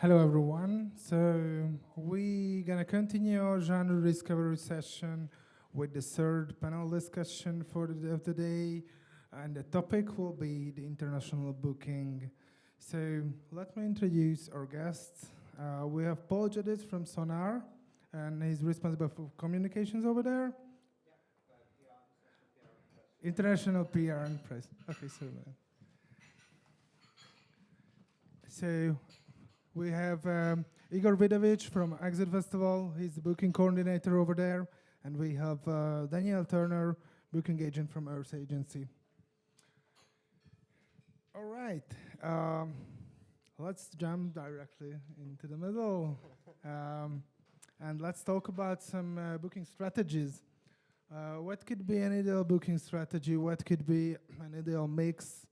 Hello everyone. So we're gonna continue our genre discovery session with the third panel discussion for the day of the day, and the topic will be the international booking. So let me introduce our guests. We have Paul Judith from Sonar, and he's responsible for communications over there. International PR and press. Okay, so we have Igor Vidovic from Exit Festival. He's the booking coordinator over there. And we have Daniel Turner, booking agent from Earth Agency. All right. Let's jump directly into the middle. And let's talk about some booking strategies. What could be an ideal booking strategy? What could be an ideal mix?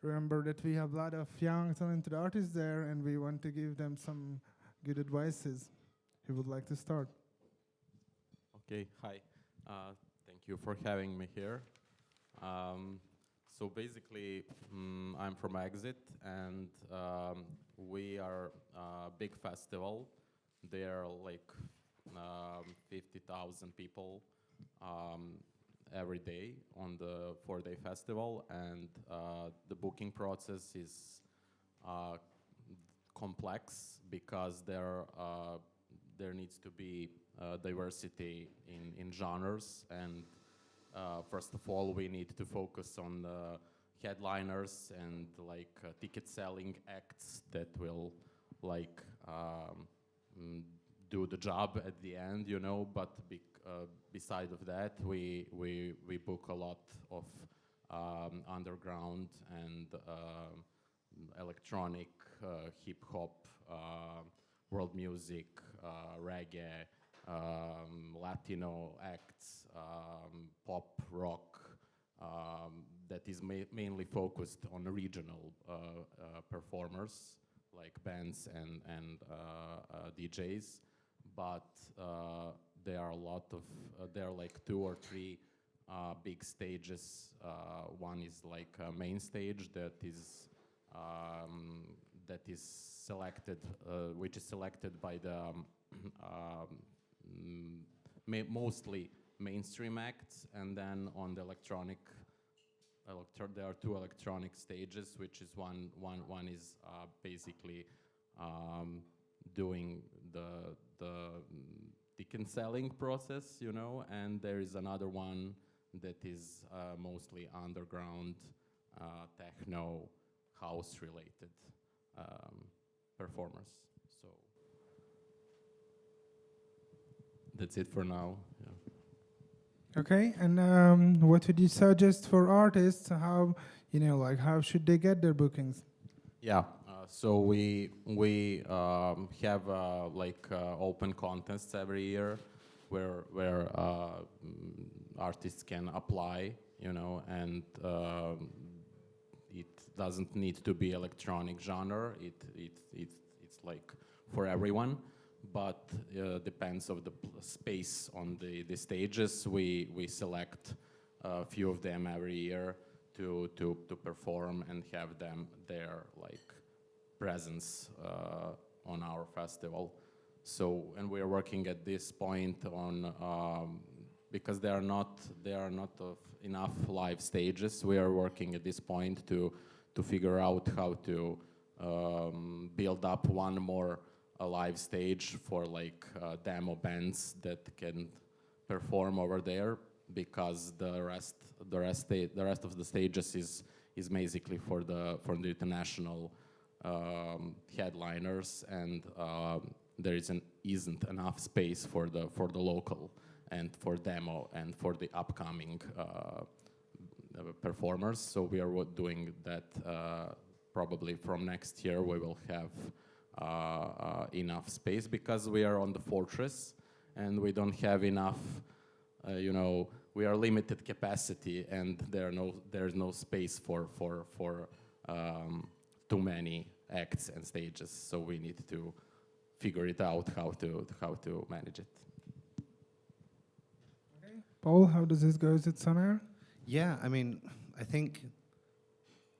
Remember that we have a lot of young talented artists there, and we want to give them some good advices. Who would like to start? Okay, hi. Thank you for having me here. So basically, I'm from Exit, and we are a big festival. There are like 50,000 people every day on the 4-day festival, and the booking process is complex because there needs to be diversity in genres, and first of all we need to focus on the headliners and like ticket selling acts that will like do the job at the end, you know, but beside of that, we book a lot of underground and electronic, hip hop, world music, reggae, Latino acts, pop, rock, that is mainly focused on regional performers like bands and DJs, but there are a lot of, there are like 2 or 3 big stages. One is like a main stage that is selected, which is selected by the mostly mainstream acts, and then on the there are 2 electronic stages, which is one is basically doing the ticket selling process, you know, and there is another one that is mostly underground, techno, house related performers. So that's it for now. Yeah. Okay, and what would you suggest for artists? How, you know, like how should they get their bookings? Yeah. So we have like open contests every year where artists can apply, you know, and it doesn't need to be electronic genre. It's like for everyone, but depends of the space on the stages. We select a few of them every year to perform and have them there like presence on our festival. So, and we are working at this point on because there are not enough live stages. We are working at this point to figure out how to build up one more live stage for like demo bands that can perform over there, because the rest of the stages is basically for the international headliners, and there isn't enough space for the local and for demo and for the upcoming performers. So we are doing that. Probably from next year we will have enough space, because we are on the fortress and we don't have enough. You know, we are limited capacity, and there's no space for too many acts and stages, so we need to figure it out how to manage it. Okay. Paul, how does this go at Sonar? Yeah, I mean, I think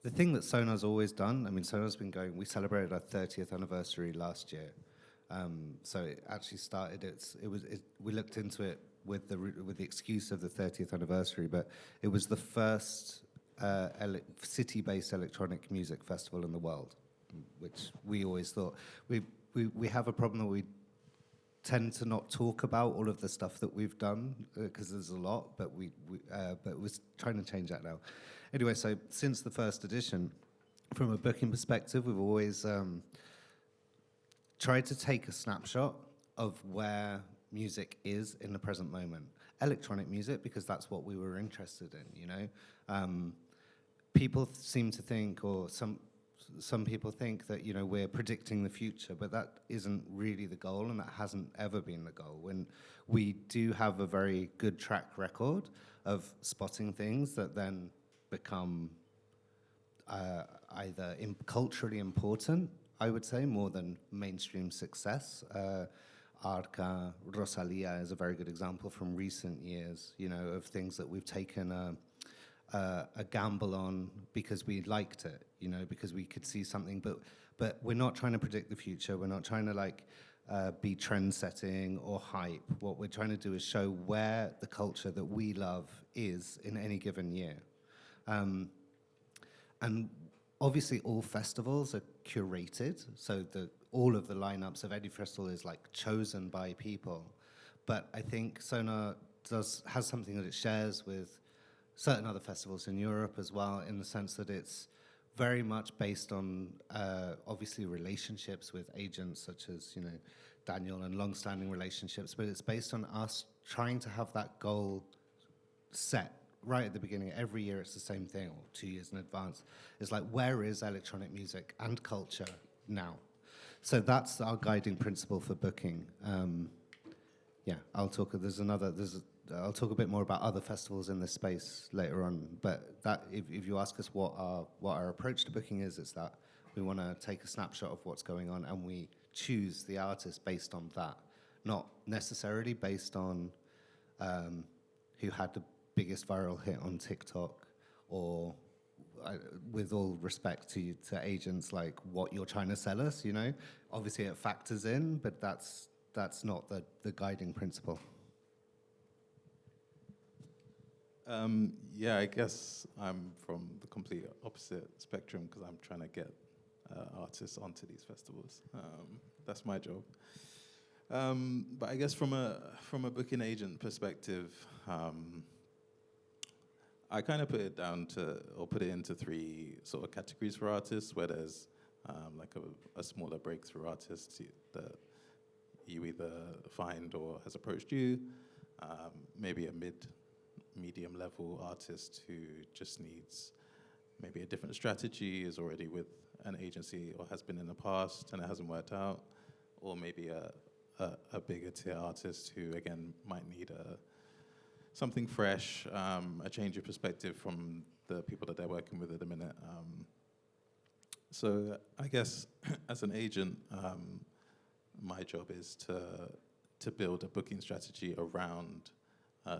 the thing that Sonar's always done, I mean, Sonar's been going, we celebrated our 30th anniversary last year. So it actually started, we looked into it with the excuse of the 30th anniversary, but it was the first city-based electronic music festival in the world, which we always thought. We have a problem that we tend to not talk about all of the stuff that we've done, because there's a lot, but we're trying to change that now. Anyway, so since the first edition, from a booking perspective, we've always tried to take a snapshot of where music is in the present moment. Electronic music, because that's what we were interested in, you know? People seem to think, or some people think that, you know, we're predicting the future, but that isn't really the goal, and that hasn't ever been the goal. When we do have a very good track record of spotting things that then become either culturally important, I would say, more than mainstream success. Arca, Rosalia is a very good example from recent years, you know, of things that we've taken a gamble on because we liked it, you know, because we could see something, but we're not trying to predict the future. We're not trying to like be trend-setting or hype. What we're trying to do is show where the culture that we love is in any given year. And obviously all festivals are curated, so all of the lineups of any festival is like chosen by people. But I think Sonar has something that it shares with certain other festivals in Europe as well, in the sense that it's very much based on obviously relationships with agents such as, you know, Daniel, and long-standing relationships, but it's based on us trying to have that goal set right at the beginning. Every year it's the same thing, or 2 years in advance. It's like, where is electronic music and culture now? So that's our guiding principle for booking. Yeah, I'll talk a bit more about other festivals in this space later on. But that, if you ask us what our approach to booking is, it's that we want to take a snapshot of what's going on, and we choose the artist based on that, not necessarily based on who had the biggest viral hit on TikTok, or with all respect to agents, like what you're trying to sell us, you know. Obviously it factors in, but that's not the guiding principle. Yeah, I guess I'm from the complete opposite spectrum, because I'm trying to get artists onto these festivals. That's my job. But I guess from a booking agent perspective, I kind of put it into three sort of categories for artists, where there's like a smaller breakthrough artist that you either find or has approached you, maybe a medium level artist who just needs maybe a different strategy, is already with an agency or has been in the past and it hasn't worked out, or maybe a bigger tier artist who again might need something fresh, a change of perspective from the people that they're working with at the minute. So I guess as an agent, my job is to build a booking strategy around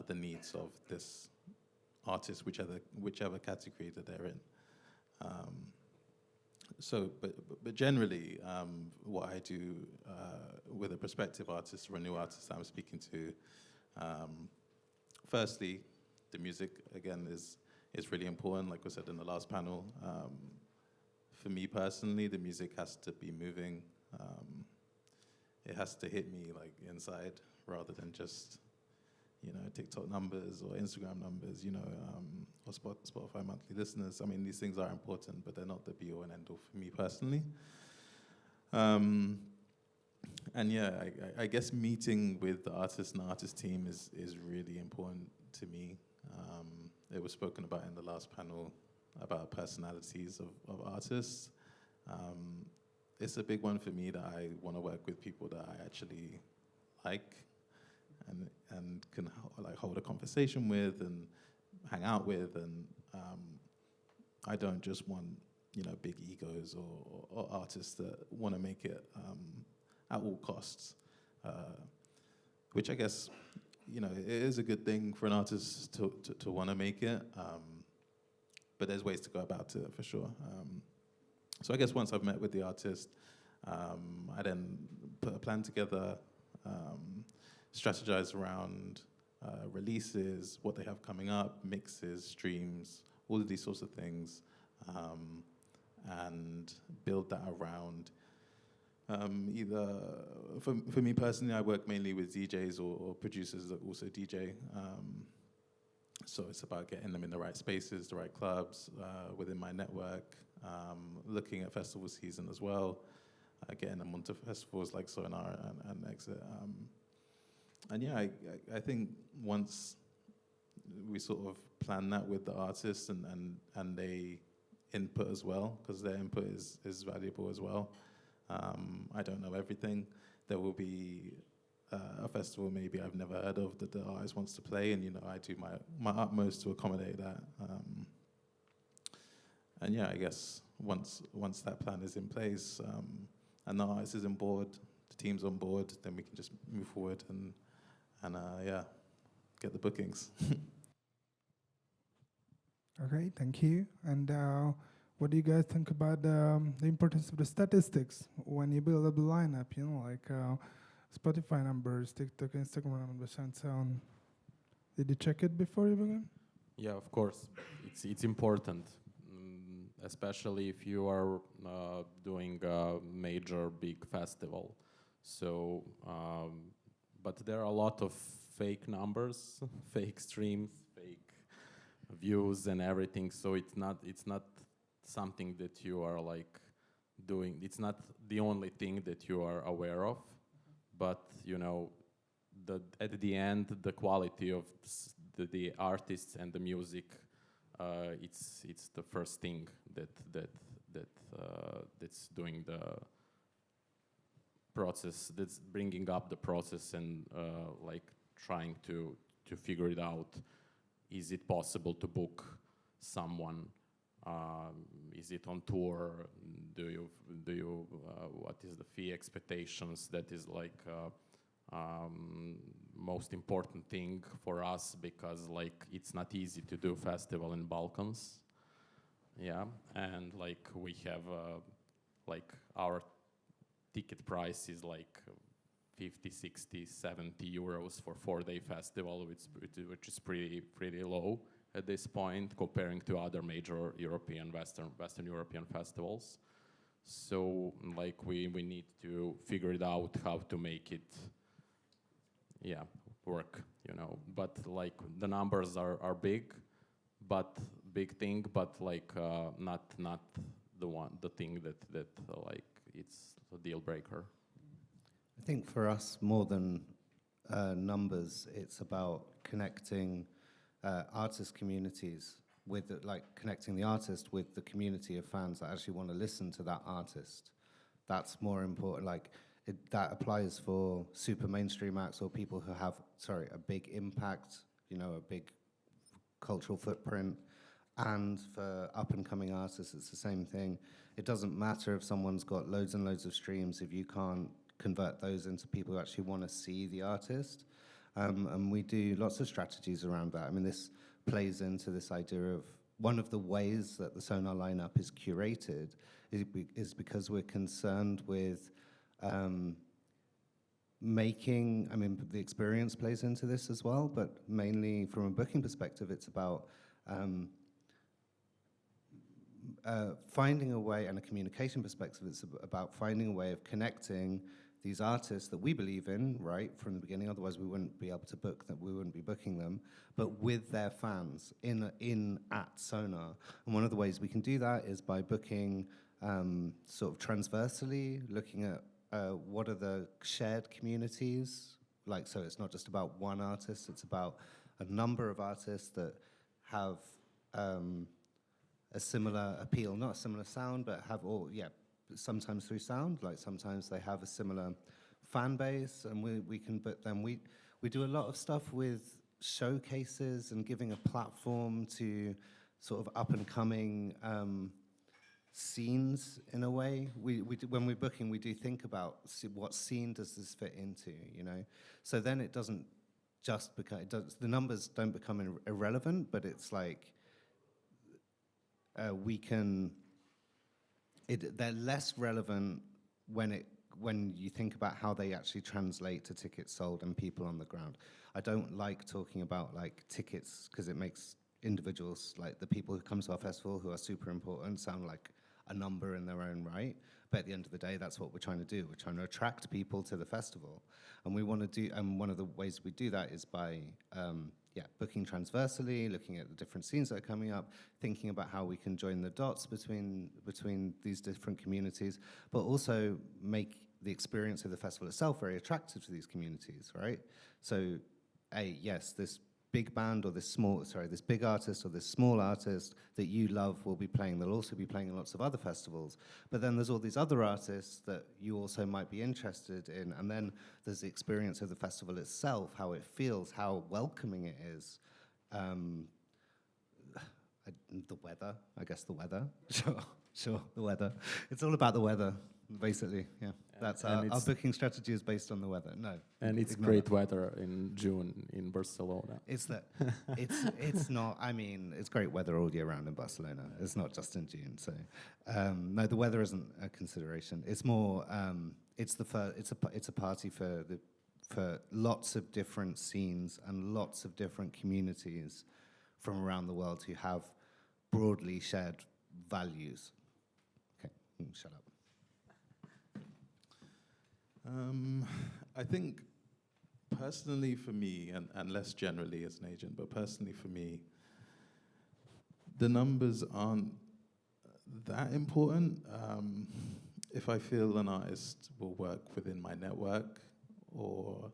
the needs of this artist, whichever category that they're in. But generally, what I do with a prospective artist or a new artist I'm speaking to, firstly, the music again is really important. Like we said in the last panel, for me personally, the music has to be moving. It has to hit me like inside, rather than just, you know, TikTok numbers or Instagram numbers, you know, or Spotify monthly listeners. I mean, these things are important, but they're not the be-all and end-all for me personally. And yeah, I guess meeting with the artist and the artist team is really important to me. It was spoken about in the last panel about personalities of artists. It's a big one for me that I want to work with people that I actually like and can like hold a conversation with and hang out with, and I don't just want, you know, big egos or artists that want to make it at all costs, which I guess, you know, it is a good thing for an artist to want to make it. but there's ways to go about it for sure. So I guess once I've met with the artist, I then put a plan together, strategize around releases, what they have coming up, mixes, streams, all of these sorts of things, and build that around either, for me personally, I work mainly with DJs or producers that also DJ. So it's about getting them in the right spaces, the right clubs, within my network, looking at festival season as well, getting them onto festivals like Sonar and Exit. And yeah, I think once we sort of plan that with the artists and they input as well, because their input is valuable as well. I don't know everything. There will be a festival maybe I've never heard of that the artist wants to play, and I do my utmost to accommodate that. And yeah, I guess once that plan is in place and the artist is on board, the team's on board, then we can just move forward and yeah, get the bookings. Okay, thank you. And what do you guys think about the importance of the statistics when you build up the lineup? Like Spotify numbers, TikTok, Instagram numbers, and so on. Did you check it before you begin? Yeah, of course. It's important, especially if you are doing a major big festival. So, but there are a lot of fake numbers, fake streams, fake views, and everything. So it's not something that you are like doing. It's not the only thing that you are aware of. But at the end, the quality of the artists and the music, it's the first thing that's doing the process, that's bringing up the process and like trying to figure it out. Is it possible to book someone? Is it on tour? Do you what is the fee expectations? That is like most important thing for us, because like it's not easy to do festival in Balkans. Yeah, and like we have like our ticket price is like 50, 60, 70 euros for 4-day festival, which is pretty low at this point comparing to other major European, Western European festivals. So like we need to figure it out how to make it, yeah, work, But like the numbers are big, but like not the thing that like it's a deal breaker. I think for us, more than numbers, it's about connecting artist communities with connecting the artist with the community of fans that actually want to listen to that artist. That's more important. That applies for super mainstream acts or people who have a big impact, a big cultural footprint. And for up and coming artists, it's the same thing. It doesn't matter if someone's got loads and loads of streams if you can't convert those into people who actually want to see the artist. And we do lots of strategies around that. I mean, this plays into this idea of one of the ways that the Sonar lineup is curated is because we're concerned with making, I mean, the experience plays into this as well, but mainly from a booking perspective, it's about finding a way, and a communication perspective, it's about finding a way of connecting these artists that we believe in, right, from the beginning, otherwise we wouldn't be able to book them, we wouldn't be booking them, but with their fans at Sonar. And one of the ways we can do that is by booking sort of transversally, looking at what are the shared communities, so it's not just about one artist, it's about a number of artists that have a similar appeal, not a similar sound, but have sometimes through sound, sometimes they have a similar fan base, and we can book them. We do a lot of stuff with showcases and giving a platform to sort of up and coming scenes in a way. When we're booking, we do think about what scene does this fit into, So then it doesn't just become, the numbers don't become irrelevant, but it's like we can. They're less relevant when you think about how they actually translate to tickets sold and people on the ground. I don't like talking about like tickets because it makes individuals, like the people who come to our festival who are super important, sound like a number in their own right. But at the end of the day, that's what we're trying to do. We're trying to attract people to the festival. And we want to do, and one of the ways we do that is by booking transversely, looking at the different scenes that are coming up, thinking about how we can join the dots between these different communities, but also make the experience of the festival itself very attractive to these communities, right? So, yes, this big band or this big artist or this small artist that you love will be playing. They'll also be playing in lots of other festivals. But then there's all these other artists that you also might be interested in. And then there's the experience of the festival itself, how it feels, how welcoming it is. The weather, I guess the weather. Sure, the weather. It's all about the weather, basically, yeah. That's our booking strategy is based on the weather. No. And it's great weather in June in Barcelona. It's not, I mean, it's great weather all year round in Barcelona. It's not just in June, so. No, the weather isn't a consideration. It's more, it's a party for lots of different scenes and lots of different communities from around the world who have broadly shared values. Okay, shut up. I think personally for me, and less generally as an agent, but personally for me, the numbers aren't that important. If I feel an artist will work within my network, or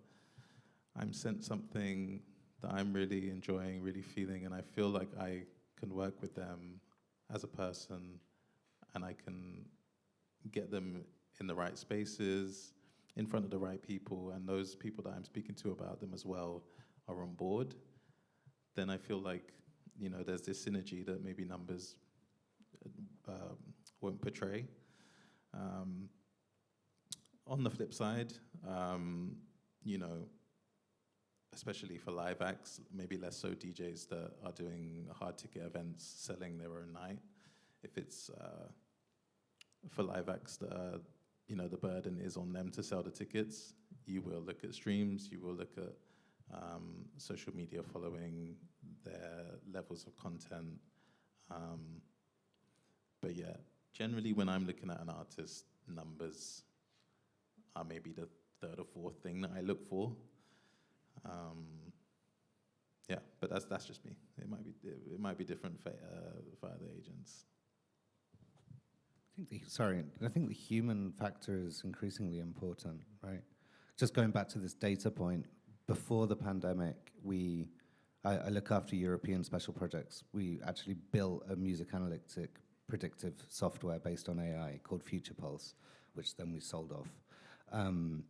I'm sent something that I'm really enjoying, really feeling, and I feel like I can work with them as a person, and I can get them in the right spaces, in front of the right people, and those people that I'm speaking to about them as well are on board, then I feel like, you know, there's this synergy that maybe numbers won't portray. On the flip side, you know, especially for live acts, maybe less so DJs that are doing hard ticket events, selling their own night. If it's for live acts that are, you know, the burden is on them to sell the tickets, you will look at streams, you will look at social media following, their levels of content. But yeah, generally when I'm looking at an artist, numbers are maybe the third or fourth thing that I look for. Yeah, but that's just me. It might be different for other agents. I think the human factor is increasingly important, right? Just going back to this data point, before the pandemic, I look after European special projects. We actually built a music analytic predictive software based on AI called Future Pulse, which then we sold off. And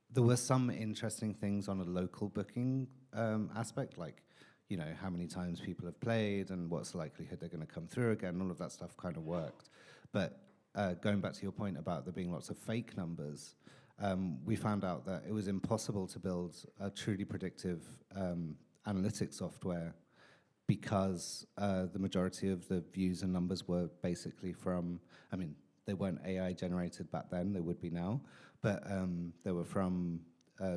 there were some interesting things on a local booking aspect, like, you know, how many times people have played and what's the likelihood they're going to come through again. All of that stuff kind of worked. But going back to your point about there being lots of fake numbers, we found out that it was impossible to build a truly predictive analytics software because the majority of the views and numbers were basically from, I mean, they weren't AI generated back then, they would be now, but they were from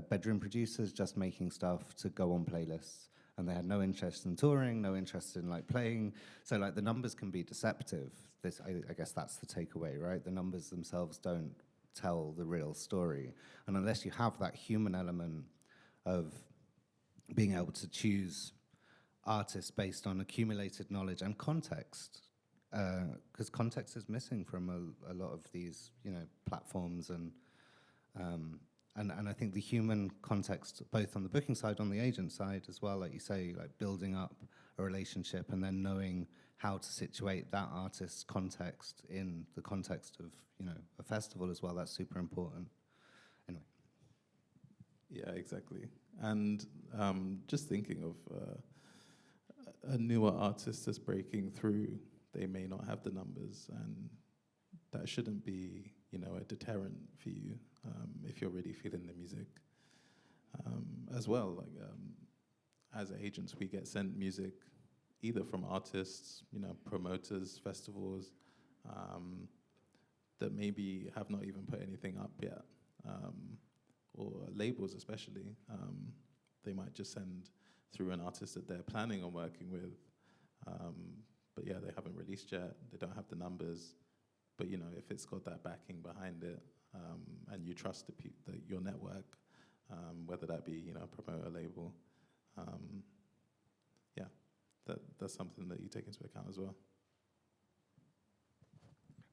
bedroom producers just making stuff to go on playlists. And they had no interest in touring, no interest in like playing. So like the numbers can be deceptive. I guess that's the takeaway, right? The numbers themselves don't tell the real story. And unless you have that human element of being able to choose artists based on accumulated knowledge and context, because context is missing from a lot of these, you know, platforms and I think the human context, both on the booking side, on the agent side as well, like you say, like building up a relationship and then knowing how to situate that artist's context in the context of, you know, a festival as well, that's super important. Anyway. Yeah, exactly. And just thinking of a newer artist that's breaking through, they may not have the numbers, and that shouldn't be, you know, a deterrent for you if you're really feeling the music. As well, like as agents, we get sent music either from artists, promoters, festivals, that maybe have not even put anything up yet, or labels especially. They might just send through an artist that they're planning on working with, but yeah, they haven't released yet, they don't have the numbers, but if it's got that backing behind it, and you trust your network, whether that be, promoter, label, yeah, that's something that you take into account as well.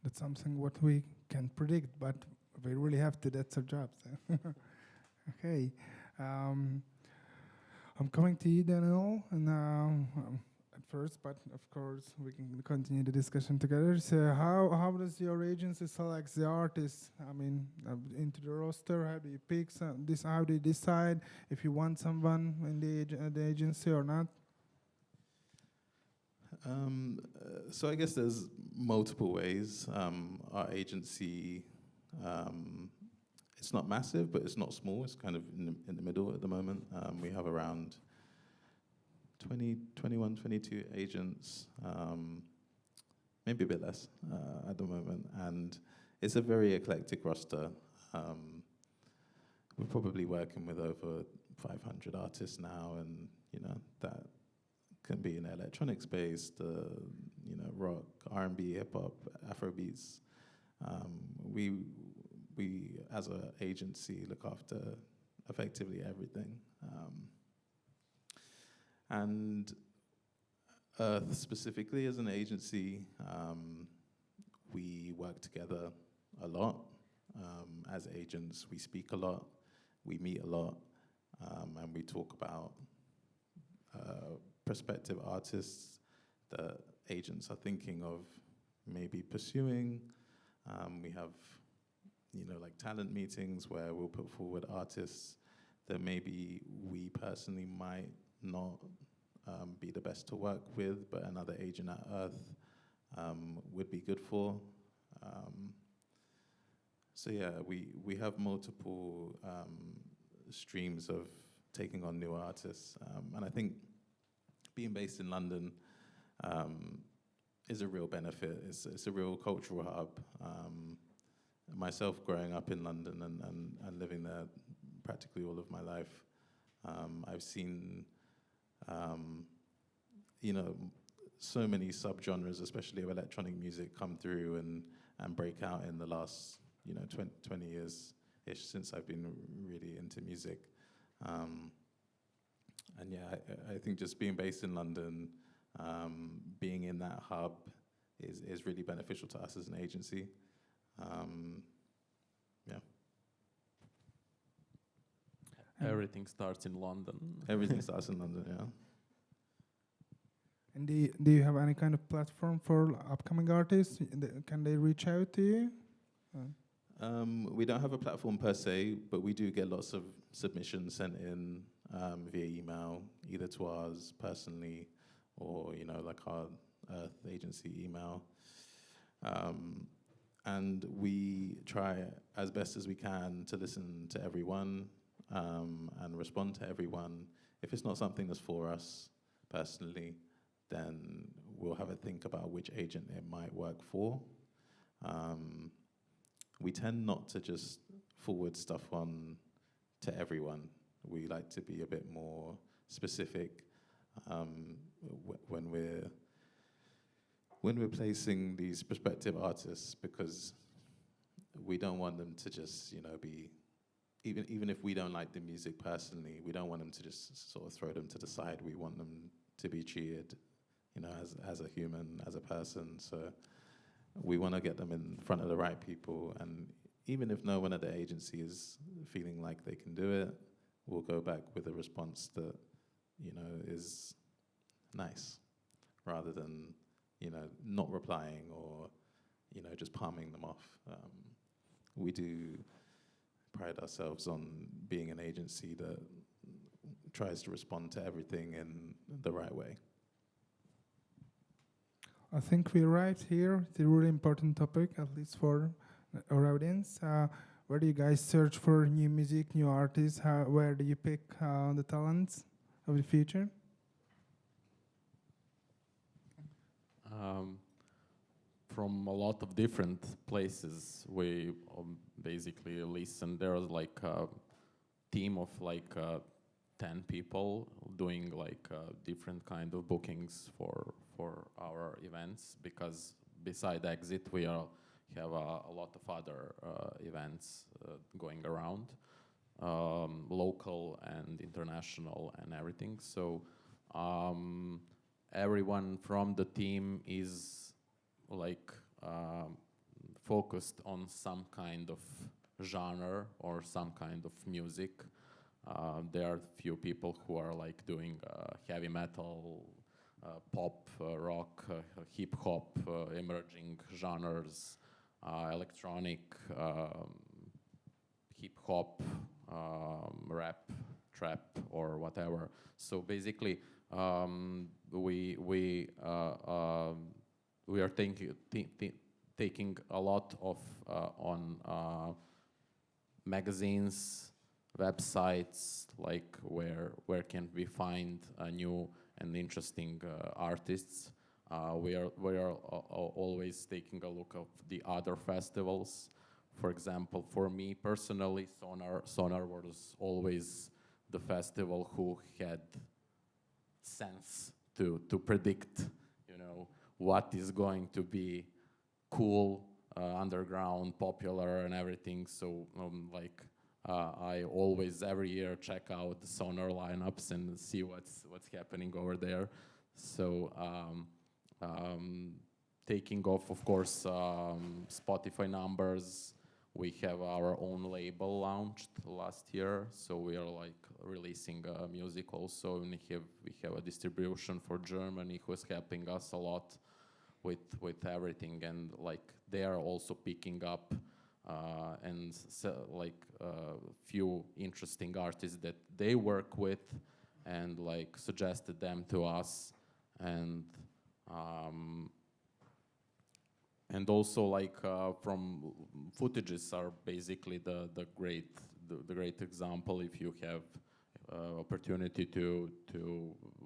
That's something what we can predict, but we really have to. That's our job. So. Okay. I'm coming to you, Daniel, and at first, but of course we can continue the discussion together. So, how does your agency select the artists? I mean, into the roster. How do you pick this? How do you decide if you want someone in the agency or not? So I guess there's multiple ways. Our agency, it's not massive, but it's not small. It's kind of in the middle at the moment. We have around 21, 22 agents, maybe a bit less at the moment. And it's a very eclectic roster. We're probably working with over 500 artists now, and that can be in the electronic space, the rock, R&B, hip hop, Afrobeats. We as an agency look after effectively everything, and specifically as an agency, we work together a lot. As agents, we speak a lot, we meet a lot, and we talk about prospective artists that agents are thinking of maybe pursuing. We have, like talent meetings where we'll put forward artists that maybe we personally might not be the best to work with, but another agent at Earth would be good for. So yeah, we have multiple streams of taking on new artists, and I think being based in London is a real benefit. It's a real cultural hub. Myself growing up in London and living there practically all of my life, I've seen so many subgenres, especially of electronic music, come through and break out in the last 20 years-ish since I've been really into music. And yeah, I think just being based in London, being in that hub is really beneficial to us as an agency. Yeah. Everything starts in London. Everything starts in London, yeah. And do you have any kind of platform for upcoming artists? Can they reach out to you? We don't have a platform per se, but we do get lots of submissions sent in via email, either to ours personally or, like our Earth agency email. And we try as best as we can to listen to everyone and respond to everyone. If it's not something that's for us personally, then we'll have a think about which agent it might work for. We tend not to just forward stuff on to everyone. We like to be a bit more specific when we're placing these prospective artists, because we don't want them to just, be, even if we don't like the music personally, we don't want them to just sort of throw them to the side. We want them to be treated, as a human, as a person. So we want to get them in front of the right people, and even if no one at the agency is feeling like they can do it, we'll go back with a response that, is nice, rather than, not replying or, just palming them off. We do pride ourselves on being an agency that tries to respond to everything in the right way. I think we arrived here. It's a really important topic, at least for our audience. Where do you guys search for new music, new artists? Where do you pick the talents of the future? From a lot of different places, we basically listen. There's like a team of like 10 people doing like different kind of bookings for our events, because beside Exit we have a lot of other events going around, local and international and everything. So everyone from the team is like focused on some kind of genre or some kind of music. There are few people who are like doing heavy metal, pop, rock, hip hop, emerging genres, electronic, hip hop, rap, trap, or whatever. So basically, we are taking a lot of on magazines, websites, like where can we find new and interesting artists. We are always taking a look of the other festivals. For example, for me personally, Sonar was always the festival who had sense to predict, you know, what is going to be cool, underground, popular, and everything. So I always every year check out the Sonar lineups and see what's happening over there. So taking off, of course, Spotify numbers. We have our own label launched last year, so we are like releasing music also, and we have a distribution for Germany who is helping us a lot with everything, and like they are also picking up and few interesting artists that they work with, and like suggested them to us, and also like from footages are basically the great example. If you have opportunity to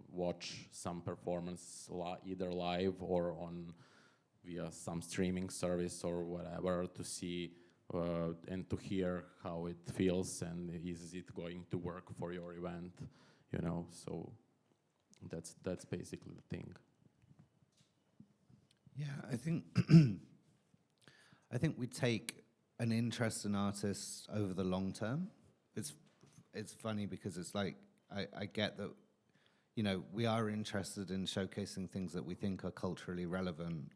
watch some performance either live or on via some streaming service or whatever, to see and to hear how it feels and is it going to work for your event, you know. So that's basically the thing. Yeah, I think I think we take an interest in artists over the long term. It's funny because it's like I get that, you know, we are interested in showcasing things that we think are culturally relevant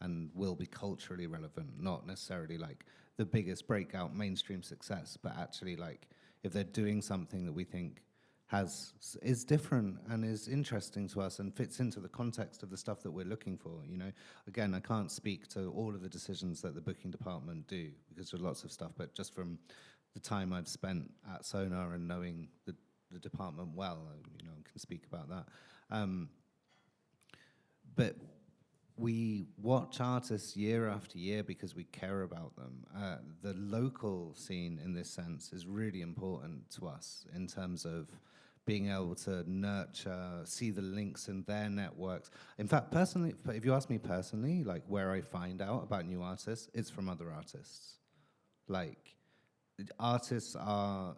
and will be culturally relevant, not necessarily like the biggest breakout mainstream success, but actually like if they're doing something that we think is different and is interesting to us and fits into the context of the stuff that we're looking for, you know. Again, I can't speak to all of the decisions that the booking department do because there's lots of stuff, but just from the time I've spent at Sonar and knowing the department well, you know, I can speak about that. But we watch artists year after year because we care about them. The local scene, in this sense, is really important to us in terms of being able to nurture, see the links in their networks. In fact, personally, if you ask me personally, like where I find out about new artists, it's from other artists. Like, artists are,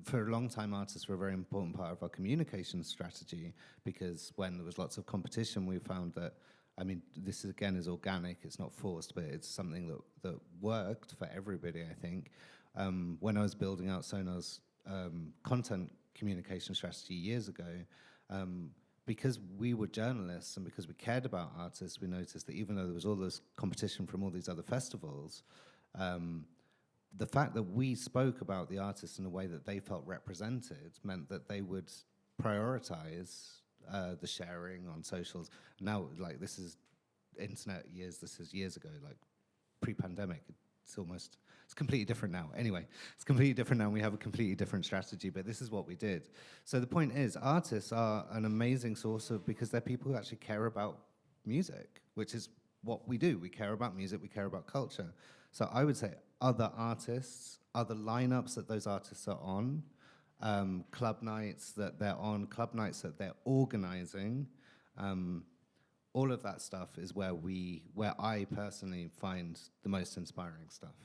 for a long time, artists were a very important part of our communication strategy because when there was lots of competition, we found that, I mean, this again is organic, it's not forced, but it's something that worked for everybody, I think. When I was building out Sonar's content communication strategy years ago, because we were journalists and because we cared about artists, we noticed that even though there was all this competition from all these other festivals, the fact that we spoke about the artists in a way that they felt represented meant that they would prioritize the sharing on socials. Now, like, this is internet years, this is years ago, like pre-pandemic. It's completely different now. Anyway, it's completely different now. We have a completely different strategy, but this is what we did. So the point is, artists are an amazing source of, because they're people who actually care about music, which is what we do. We care about music, we care about culture. So I would say other artists, other lineups that those artists are on, club nights that they're on, club nights that they're organizing, all of that stuff is where I personally find the most inspiring stuff.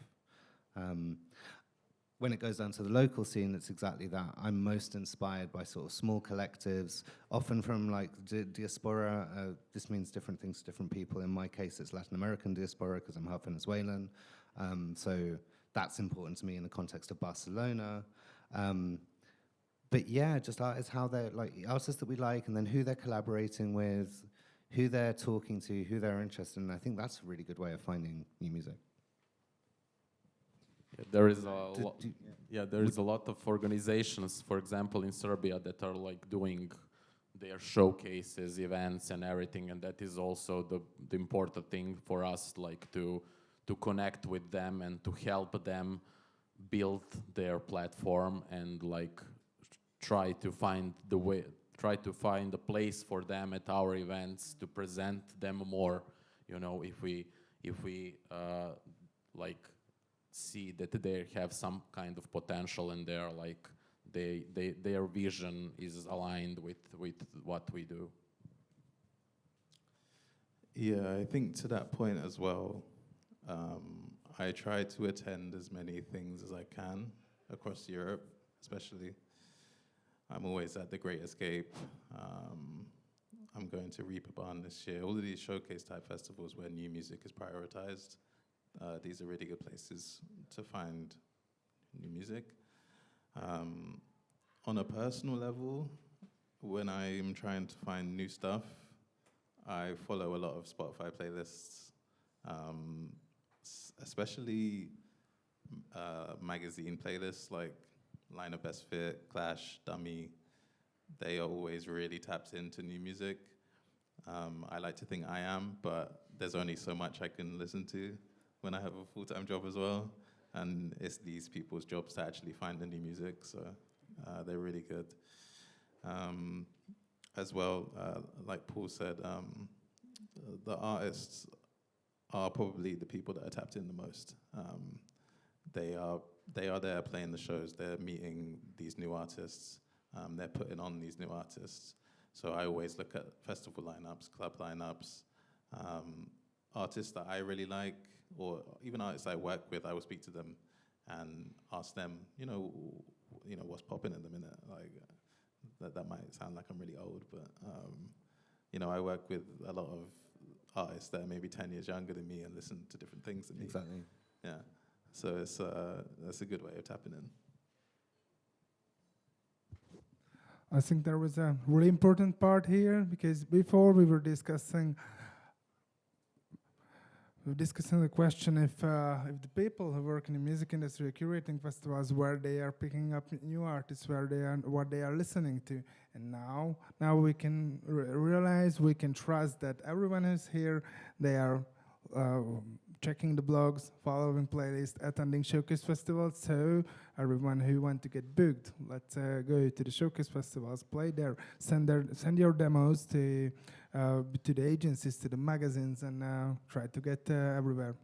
When it goes down to the local scene, it's exactly that. I'm most inspired by sort of small collectives, often from like diaspora. This means different things to different people. In my case, it's Latin American diaspora because I'm half Venezuelan. So that's important to me in the context of Barcelona. But yeah, just artists, how they're like artists that we like, and then who they're collaborating with, who they're talking to, who they're interested in. I think that's a really good way of finding new music. Yeah, there is there is a lot of organizations, for example, in Serbia that are like doing their showcases, events, and everything, and that is also the important thing for us, like to connect with them and to help them build their platform and like try to find a place for them at our events to present them more. You know, if we like see that they have some kind of potential and they're like their vision is aligned with what we do. Yeah, I think to that point as well, I try to attend as many things as I can across Europe, especially. I'm always at the Great Escape. I'm going to Reeperbahn this year. All of these showcase type festivals where new music is prioritized. These are really good places to find new music. On a personal level, when I'm trying to find new stuff, I follow a lot of Spotify playlists, especially magazine playlists like Line of Best Fit, Clash, Dummy. They are always really tapped into new music. I like to think I am, but there's only so much I can listen to when I have a full-time job as well. And it's these people's jobs to actually find the new music, so they're really good. As well, like Paul said, the artists are probably the people that are tapped in the most. They are there playing the shows, they're meeting these new artists, they're putting on these new artists. So I always look at festival lineups, club lineups, artists that I really like, or even artists I work with. I will speak to them and ask them, you know, what's popping in the minute. Like that might sound like I'm really old, but you know, I work with a lot of artists that are maybe 10 years younger than me and listen to different things than me. Exactly. Yeah. So it's that's a good way of tapping in. I think there was a really important part here, because before we were discussing the question if the people who work in the music industry are curating festivals, where they are picking up new artists, what they are listening to, and now we can realize, we can trust that everyone who's here, they are checking the blogs, following playlists, attending showcase festivals. So everyone who want to get booked, let's go to the showcase festivals, play there, send your demos to the agencies, to the magazines, and try to get everywhere.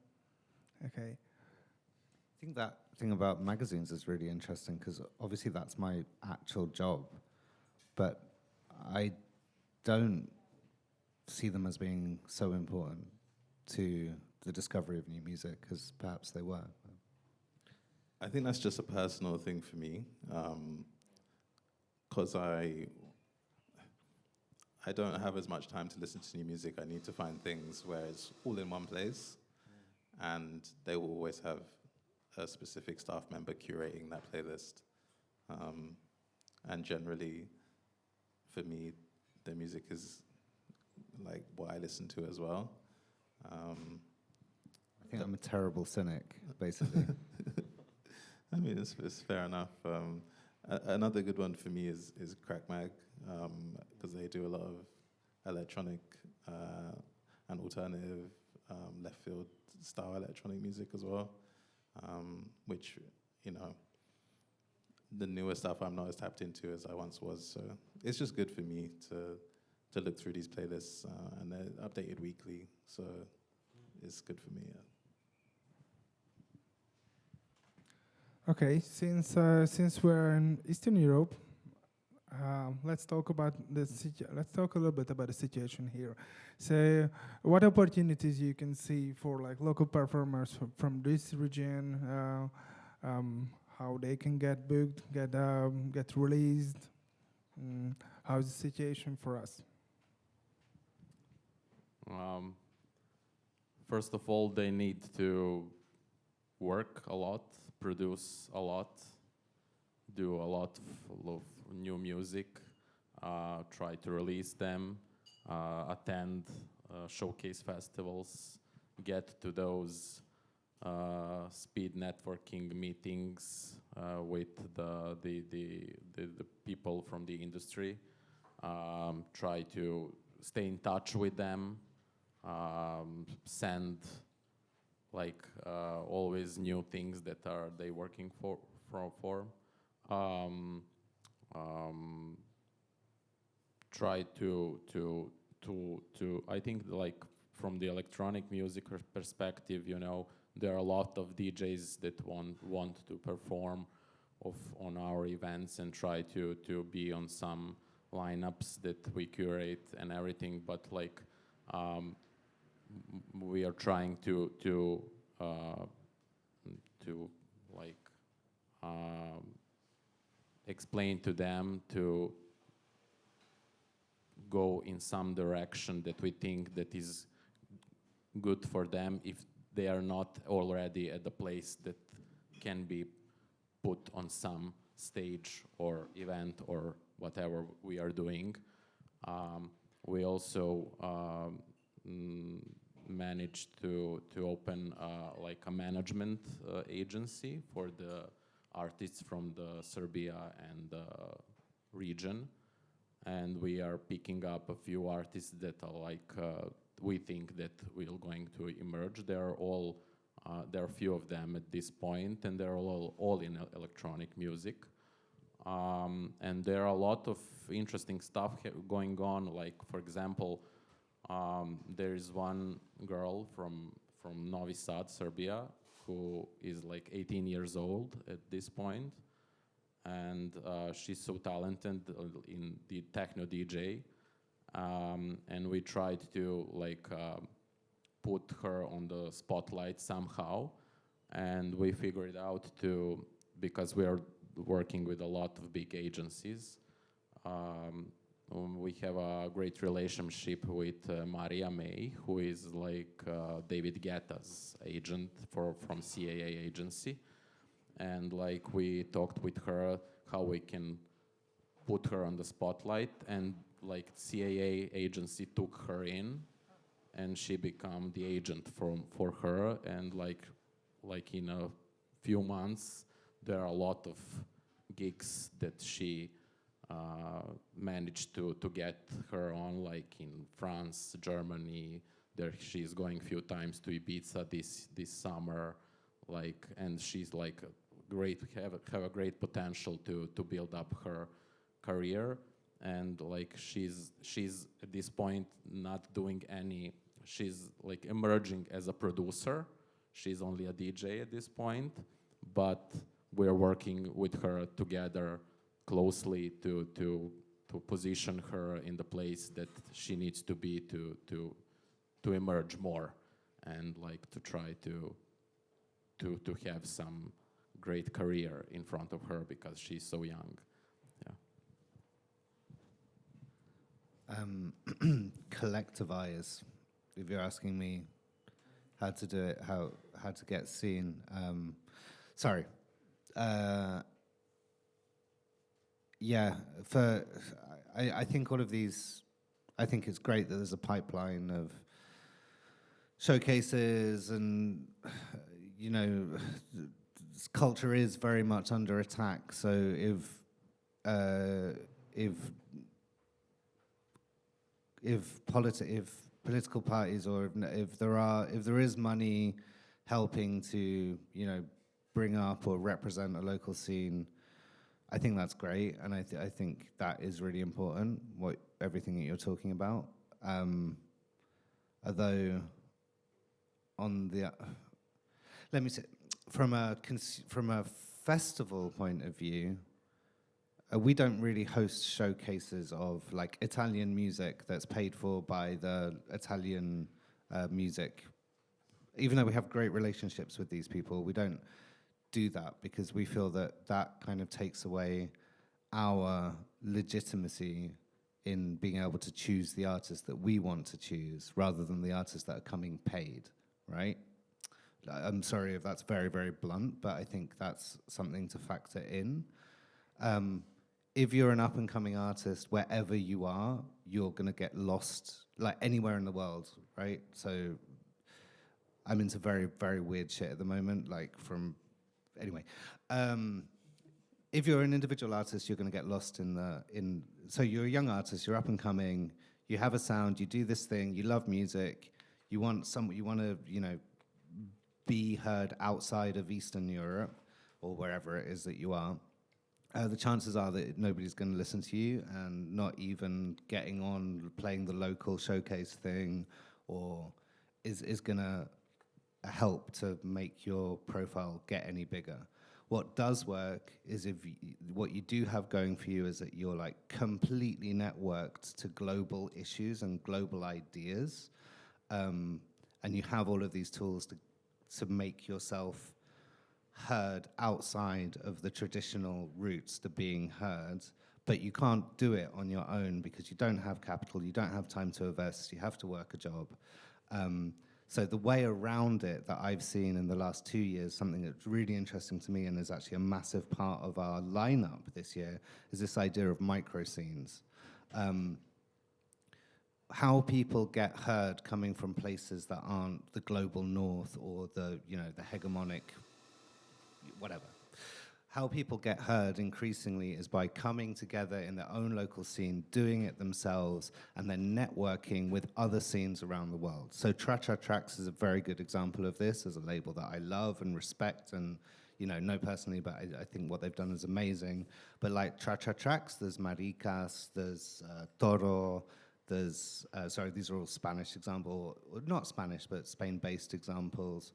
Okay. I think that thing about magazines is really interesting, because obviously that's my actual job, but I don't see them as being so important to the discovery of new music as perhaps they were. I think that's just a personal thing for me, because I don't have as much time to listen to new music. I need to find things where it's all in one place, and they will always have a specific staff member curating that playlist. And generally, for me, the music is like what I listen to as well. I think I'm a terrible cynic, basically. I mean, it's fair enough. Another good one for me is Crack Mag, because they do a lot of electronic and alternative left field style electronic music as well, which, you know, the newer stuff I'm not as tapped into as I once was. So it's just good for me to look through these playlists, and they're updated weekly, so it's good for me. Yeah. Okay, since we're in Eastern Europe, let's talk about let's talk a little bit about the situation here. So, what opportunities you can see for like local performers from this region? How they can get booked, get released? How's the situation for us? First of all, they need to work a lot, produce a lot, do a lot of new music, try to release them, attend showcase festivals, get to those speed networking meetings with the people from the industry, try to stay in touch with them, send like always new things that are they working for. Try to I think like from the electronic music perspective, you know, there are a lot of DJs that want to perform on our events and try to be on some lineups that we curate and everything, but like we are trying to like explain to them to go in some direction that we think that is good for them if they are not already at the place that can be put on some stage or event or whatever we are doing. We also managed to open like a management agency for the artists from the Serbia and the region, and we are picking up a few artists that are like we think that will going to emerge. There are a few of them at this point, and they're all in electronic music. And there are a lot of interesting stuff going on. Like, for example, there is one girl from Novi Sad, Serbia, who is like 18 years old at this point, and she's so talented in the techno DJ. And we tried to like put her on the spotlight somehow, and we figured out because we are working with a lot of big agencies. We have a great relationship with Maria May, who is like David Guetta's agent from CAA agency, and like we talked with her how we can put her on the spotlight, and like CAA agency took her in, and she became the agent for her, and like in a few months there are a lot of gigs that she managed to get her on, like in France, Germany. There she's going a few times to Ibiza this summer, like, and she's like have a great potential to build up her career. And like she's at this point not doing any, she's like emerging as a producer. She's only a DJ at this point, but we're working with her together closely to position her in the place that she needs to be to emerge more, and like to try to have some great career in front of her because she's so young. Collectivize, if you're asking me how to do it, how to get seen. I think all of these, I think it's great that there's a pipeline of showcases, and you know, culture is very much under attack. So if political parties, or if there is money helping to, you know, bring up or represent a local scene, I think that's great, and I think that is really important. Everything that you're talking about, although let me say, from a festival point of view, we don't really host showcases of like Italian music that's paid for by the Italian music. Even though we have great relationships with these people, we don't do that because we feel that that kind of takes away our legitimacy in being able to choose the artists that we want to choose rather than the artists that are coming paid, right? I'm sorry if that's very, very blunt, but I think that's something to factor in. If you're an up-and-coming artist, wherever you are, you're going to get lost, like anywhere in the world, right? So I'm into very, very weird shit at the moment, like from... Anyway, if you're an individual artist, you're going to get lost so you're a young artist, you're up-and-coming, you have a sound, you do this thing, you love music, you want to, you know, be heard outside of Eastern Europe, or wherever it is that you are. The chances are that nobody's going to listen to you, and not even getting on playing the local showcase thing or is going to help to make your profile get any bigger. What does work is what you do have going for you is that you're like completely networked to global issues and global ideas, and you have all of these tools to make yourself heard outside of the traditional routes to being heard, but you can't do it on your own because you don't have capital, you don't have time to invest, you have to work a job. So the way around it that I've seen in the last 2 years, something that's really interesting to me and is actually a massive part of our lineup this year, is this idea of micro scenes. How people get heard coming from places that aren't the global north or the hegemonic whatever. How people get heard increasingly is by coming together in their own local scene, doing it themselves, and then networking with other scenes around the world. So Tracks is a very good example of this as a label that I love and respect and, you know personally, but I think what they've done is amazing. But like Tracks, there's Maricas, there's Toro, there's, these are all Spanish examples, not Spanish, but Spain-based examples.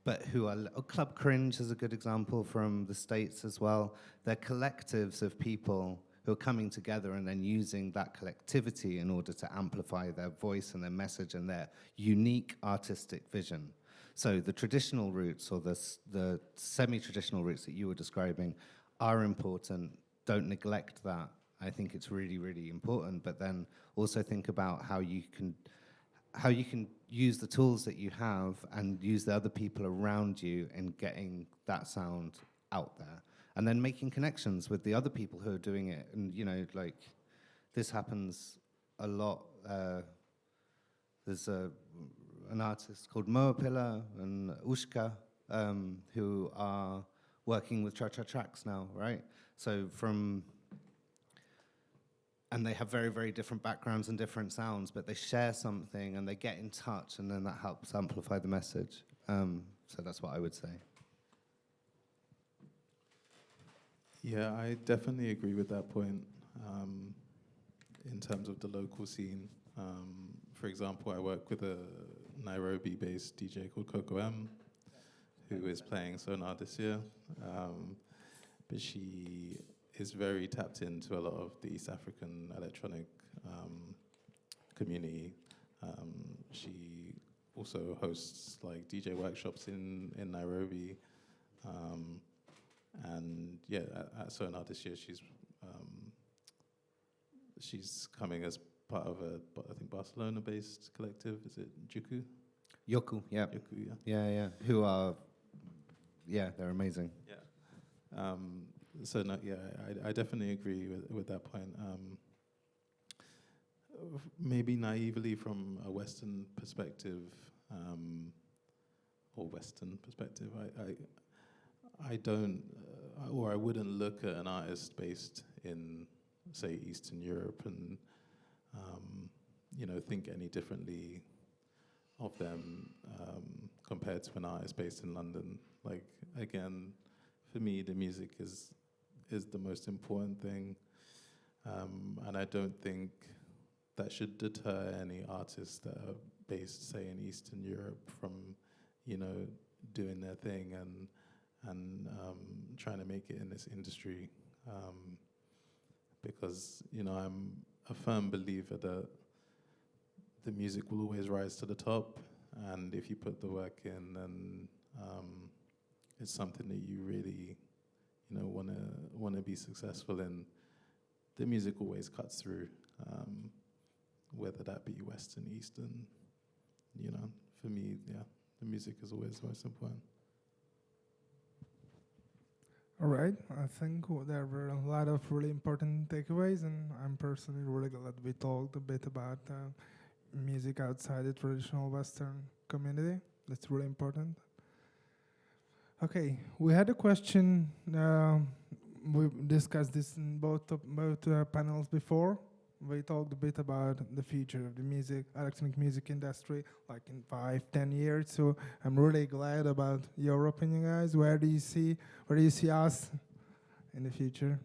But who are Club Cringe is a good example from the States as well. They're collectives of people who are coming together and then using that collectivity in order to amplify their voice and their message and their unique artistic vision. So the traditional routes or the semi-traditional routes that you were describing are important. Don't neglect that. I think it's really, really important. But then also think about how you can use the tools that you have and use the other people around you in getting that sound out there. And then making connections with the other people who are doing it. And, like, this happens a lot. There's an artist called Moapilla and Ushka who are working with Tracks now, right? And they have very, very different backgrounds and different sounds, but they share something and they get in touch, and then that helps amplify the message. So that's what I would say. Yeah, I definitely agree with that point in terms of the local scene. For example, I work with a Nairobi-based DJ called Coco M, who is playing Sonar this year. But she is very tapped into a lot of the East African electronic community. She also hosts like DJ workshops in Nairobi. And yeah, at Sonar this year, she's coming as part of I think Barcelona-based collective. Is it Juku? Yoku, yeah. Yoku, yeah. Yeah. Who are, they're amazing. Yeah. So no, yeah, I definitely agree with that point. Maybe naively from a Western perspective, I don't, or I wouldn't look at an artist based in, say, Eastern Europe and, think any differently of them compared to an artist based in London. Like, again, for me, the music is the most important thing, and I don't think that should deter any artists that are based, say, in Eastern Europe from, doing their thing and trying to make it in this industry. because I'm a firm believer that the music will always rise to the top, and if you put the work in, then it's something that you really want to be successful in. The music always cuts through, whether that be Western, Eastern. For me, the music is always most important. All right, I think there were a lot of really important takeaways, and I'm personally really glad we talked a bit about music outside the traditional Western community. That's really important. Okay, we had a question. We discussed this in both panels before. We talked a bit about the future of the electronic music industry, like in 5-10 years. So I'm really glad about your opinion, guys. Where do you see us in the future?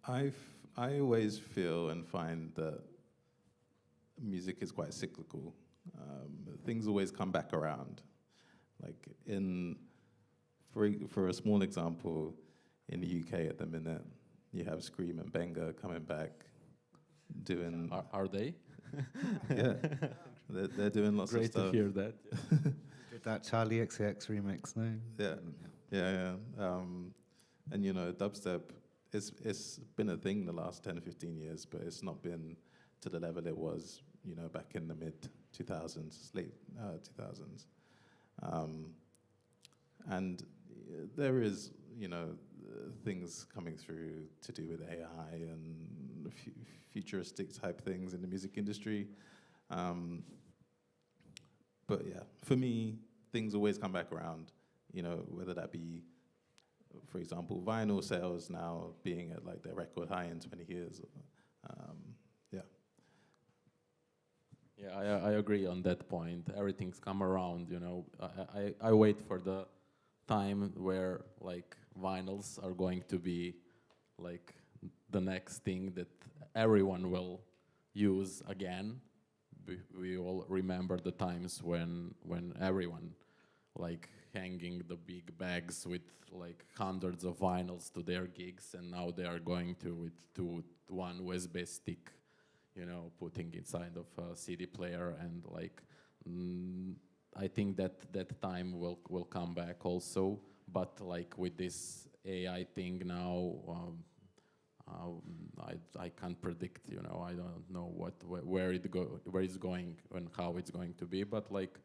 I always feel and find that music is quite cyclical. Things always come back around. Like for a small example, in the UK at the minute, you have Scream and Benga coming back, doing. Are they? Yeah, they're doing lots Great of stuff. to hear that. Did that Charlie XCX remix? No. Yeah. And dubstep, it's been a thing the last 10-15 years, but it's not been to the level it was, back in the mid 2000s, late 2000s. And there is, things coming through to do with AI and futuristic type things in the music industry. But yeah, for me, things always come back around, whether that be, for example, vinyl sales now being at like their record high in 20 years. Yeah, I agree on that point. Everything's come around, I wait for the time where like vinyls are going to be like the next thing that everyone will use again. We all remember the times when everyone like hanging the big bags with like hundreds of vinyls to their gigs, and now they are going to one USB stick, putting inside of a CD player, and like I think that time will come back also. But like with this AI thing now, I can't predict. I don't know where it's going and how it's going to be. But like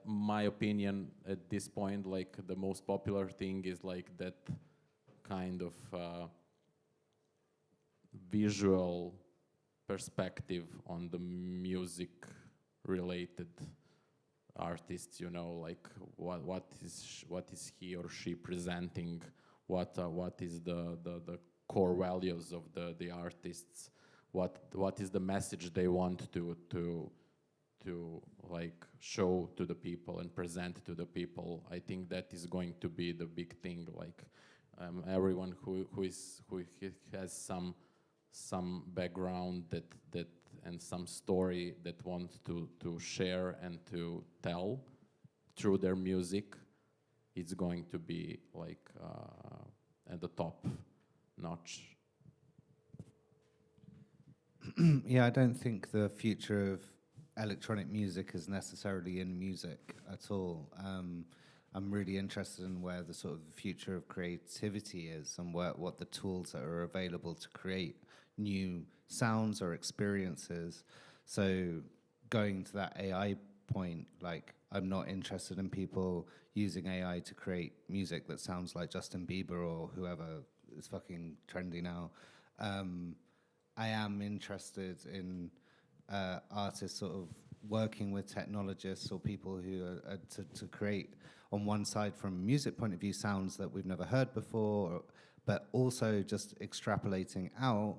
my opinion at this point, like the most popular thing is like that kind of visual perspective on the music related artists, like what is he or she presenting, what is the core values of the artists, what is the message they want to like show to the people and present to the people. I think that is going to be the big thing. Like everyone who has some background that and some story that wants to share and to tell through their music, it's going to be like at the top notch. Yeah, I don't think the future of electronic music is necessarily in music at all. I'm really interested in where the sort of future of creativity is, and what the tools that are available to create new sounds or experiences. So going to that AI point, like I'm not interested in people using AI to create music that sounds like Justin Bieber or whoever is fucking trendy now. I am interested in artists sort of working with technologists or people who are to create, on one side from a music point of view, sounds that we've never heard before, but also just extrapolating out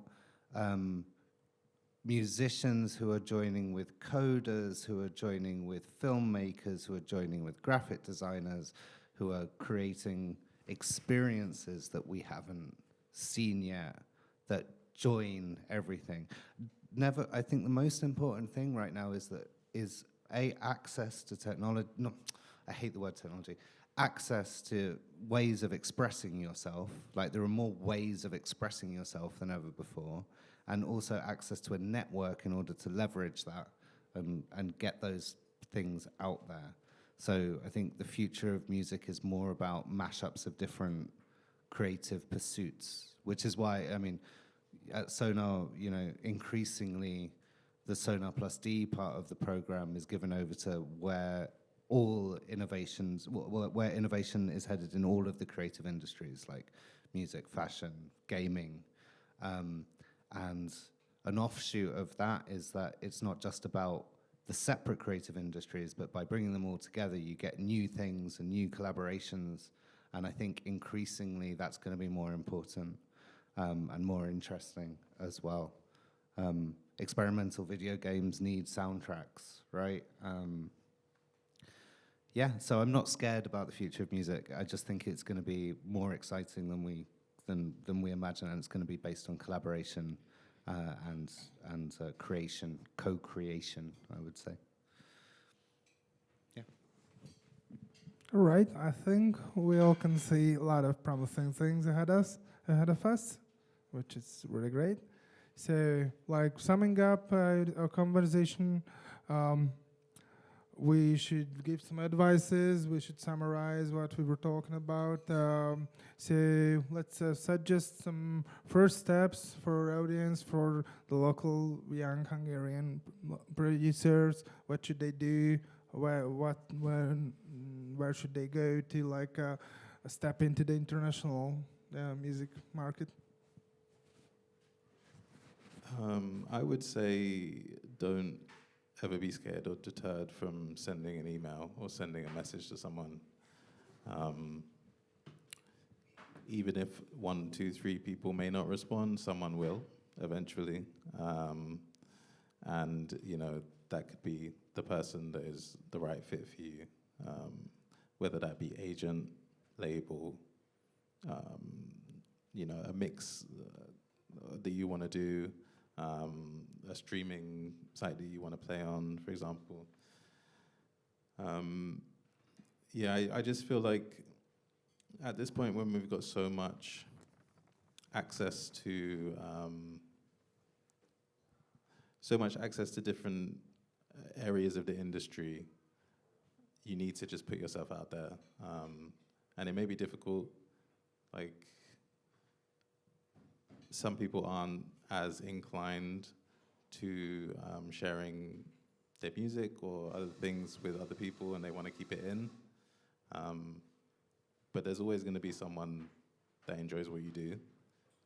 musicians who are joining with coders, who are joining with filmmakers, who are joining with graphic designers, who are creating experiences that we haven't seen yet, that join everything. I think the most important thing right now is access to technology. No, I hate the word technology. Access to ways of expressing yourself. Like there are more ways of expressing yourself than ever before, and also access to a network in order to leverage that and get those things out there. So I think the future of music is more about mashups of different creative pursuits, which is why, I mean, at Sonar, you know, increasingly the Sonar Plus D part of the program is given over to where all innovations, where innovation is headed in all of the creative industries, like music, fashion, gaming. And an offshoot of that is that it's not just about the separate creative industries, but by bringing them all together, you get new things and new collaborations. And I think increasingly that's going to be more important and more interesting as well. Experimental video games need soundtracks, right? Yeah, so I'm not scared about the future of music. I just think it's going to be more exciting than we imagine, and it's going to be based on collaboration and creation, co-creation, I would say. Yeah. All right, I think we all can see a lot of promising things ahead of us, which is really great. So, like summing up our conversation, we should give some advices. We should summarize what we were talking about. So let's suggest some first steps for our audience, for the local young Hungarian producers. What should they do? Where should they go to like step into the international music market? I would say don't ever be scared or deterred from sending an email or sending a message to someone. Even if 1, 2, 3 people may not respond, someone will eventually. And, you know, that could be the person that is the right fit for you, whether that be agent, label, you know, a mix that you want to do, a streaming site that you want to play on, for example. Yeah, I just feel like at this point when we've got so much access to different areas of the industry, you need to just put yourself out there. And it may be difficult, like some people aren't as inclined to sharing their music or other things with other people, and they want to keep it in. But there's always going to be someone that enjoys what you do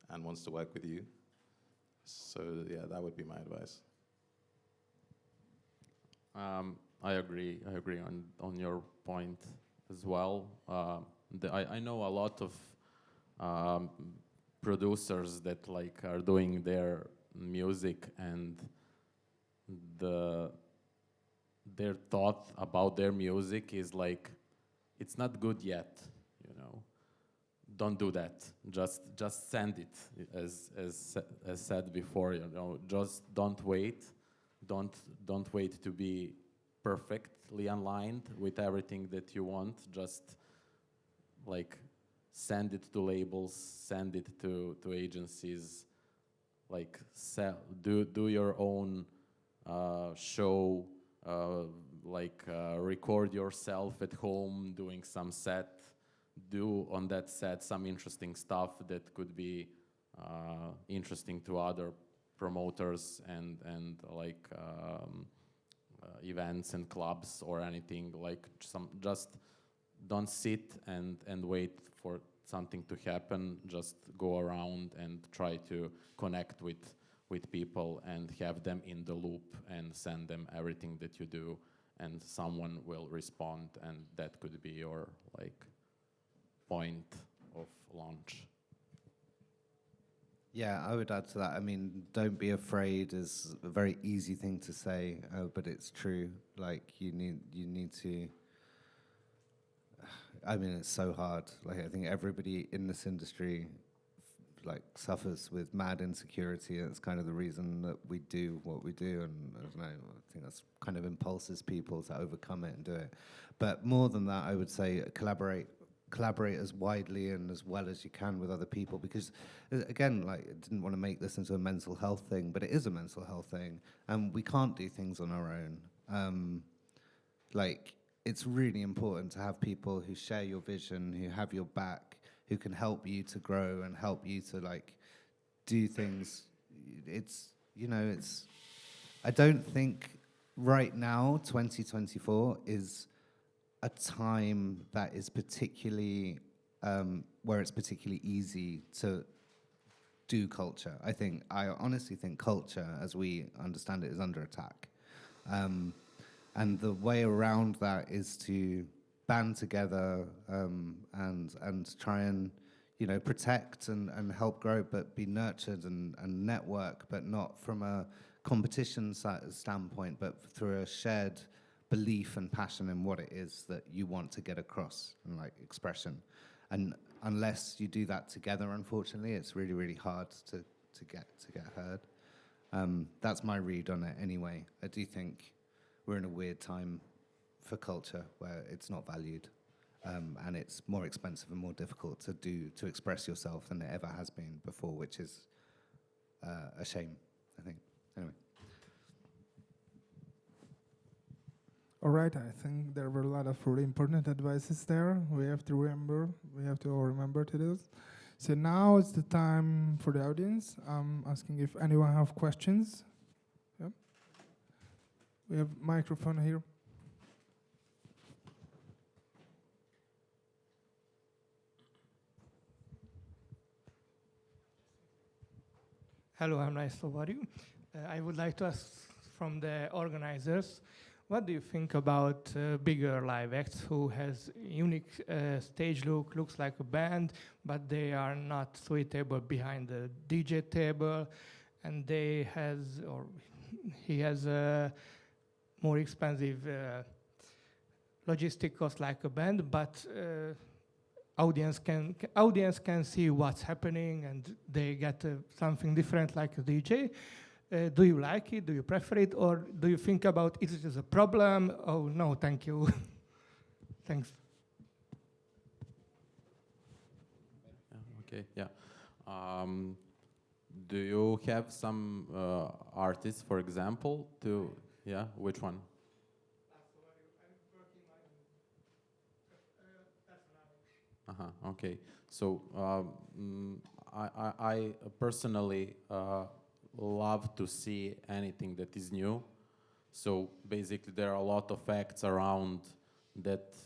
and wants to work with you. So yeah, that would be my advice. I agree on your point as well. I know a lot of producers that like are doing their music, and their thought about their music is like, it's not good yet, you know. Don't do that. Just send it, as said before, you know. Just don't wait. Don't wait to be perfectly aligned with everything that you want. Just like send it to labels, send it to agencies, like do your own show, record yourself at home doing some set, do on that set some interesting stuff that could be interesting to other promoters and events and clubs or anything, like just don't sit and wait for something to happen. Just go around and try to connect with people and have them in the loop and send them everything that you do, and someone will respond, and that could be your like point of launch. Yeah, I would add to that. I mean, don't be afraid is a very easy thing to say, but it's true. Like you need to. I mean, it's so hard. Like I think everybody in this industry like suffers with mad insecurity. It's kind of the reason that we do what we do, and I don't know, I think that's kind of impulses people to overcome it and do it. But more than that, I would say collaborate as widely and as well as you can with other people, because again, like, I didn't want to make this into a mental health thing, but it is a mental health thing, and we can't do things on our own. Like, it's really important to have people who share your vision, who have your back, who can help you to grow and help you to like do things. It's, you know, it's, I don't think right now, 2024, is a time that is particularly, where it's particularly easy to do culture. I honestly think culture, as we understand it, is under attack. And the way around that is to band together and try and, you know, protect and help grow, but be nurtured and network, but not from a competition standpoint, but through a shared belief and passion in what it is that you want to get across and like expression. And unless you do that together, unfortunately, it's really, really hard to get heard. That's my read on it anyway. I do think we're in a weird time for culture where it's not valued, and it's more expensive and more difficult to express yourself than it ever has been before, which is a shame, I think. Anyway. All right, I think there were a lot of really important advices there. We have to all remember to this. So now it's the time for the audience. I'm asking if anyone have questions. Yep. We have microphone here. Hello, I'm nice to you. I would like to ask from the organizers, what do you think about bigger live acts who has unique stage look, looks like a band, but they are not suitable behind the DJ table, and he has a more expensive logistic cost like a band, but audience can see what's happening and they get something different like a DJ. Do you like it? Do you prefer it? Or do you think about, is it a problem? Oh, no, thank you. Thanks. Okay, yeah. Do you have some artists, for example, yeah, which one? Okay. So I personally love to see anything that is new. So basically, there are a lot of facts around that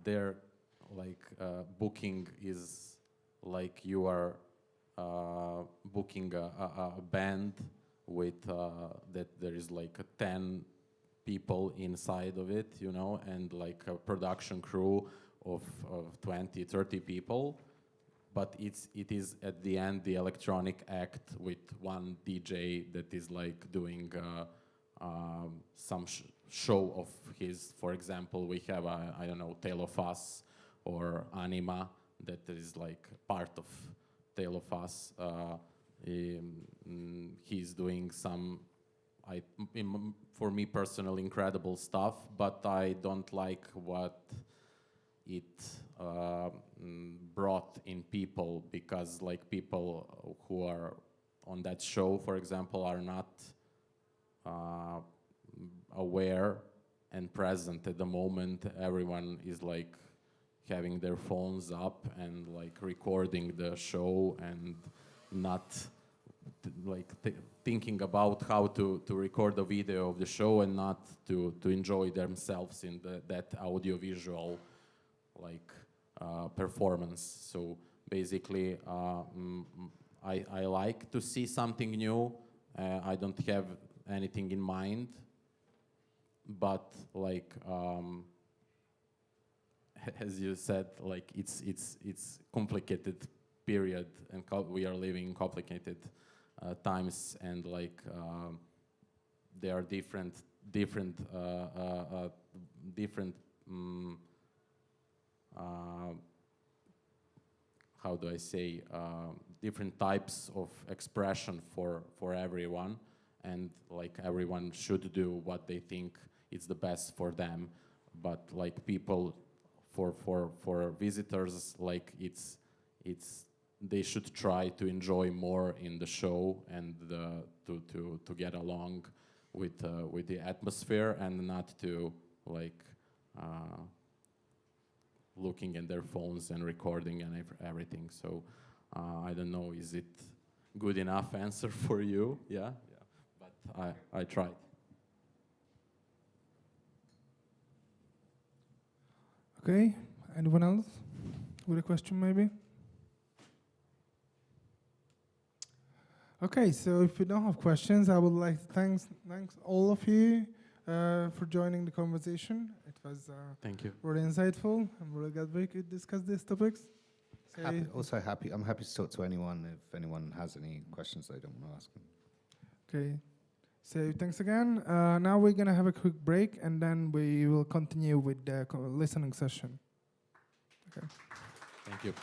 their like booking is like you are booking a band with that there is like 10 people inside of it, you know, and like a production crew of 20, 30 people. But it is at the end the electronic act with one DJ that is like doing some show of his. For example, we have I don't know, Tale of Us or Anima that is like part of Tale of Us. He's doing some, for me personally, incredible stuff, but I don't like what it brought in people, because like people who are on that show, for example, are not aware and present at the moment. Everyone is like having their phones up and like recording the show and not thinking about how to record a video of the show and not to enjoy themselves in that audiovisual like performance. So basically I like to see something new. I don't have anything in mind, but like as you said, like it's complicated period, and we are living in complicated times, and like there are different how do I say, different types of expression for everyone, and like everyone should do what they think is the best for them. But like people, for visitors, like it's they should try to enjoy more in the show and to get along with the atmosphere, and not to like looking at their phones and recording and everything. So I don't know, is it good enough answer for you? Yeah, but I tried. Okay, anyone else with a question maybe? Okay, so if you don't have questions, I would like to thanks all of you for joining the conversation. It was Thank you. really insightful. I'm really glad we could discuss these topics. I'm happy to talk to anyone if anyone has any questions they don't want to ask them. Okay, so thanks again. Now we're gonna have a quick break, and then we will continue with the listening session. Okay. Thank you.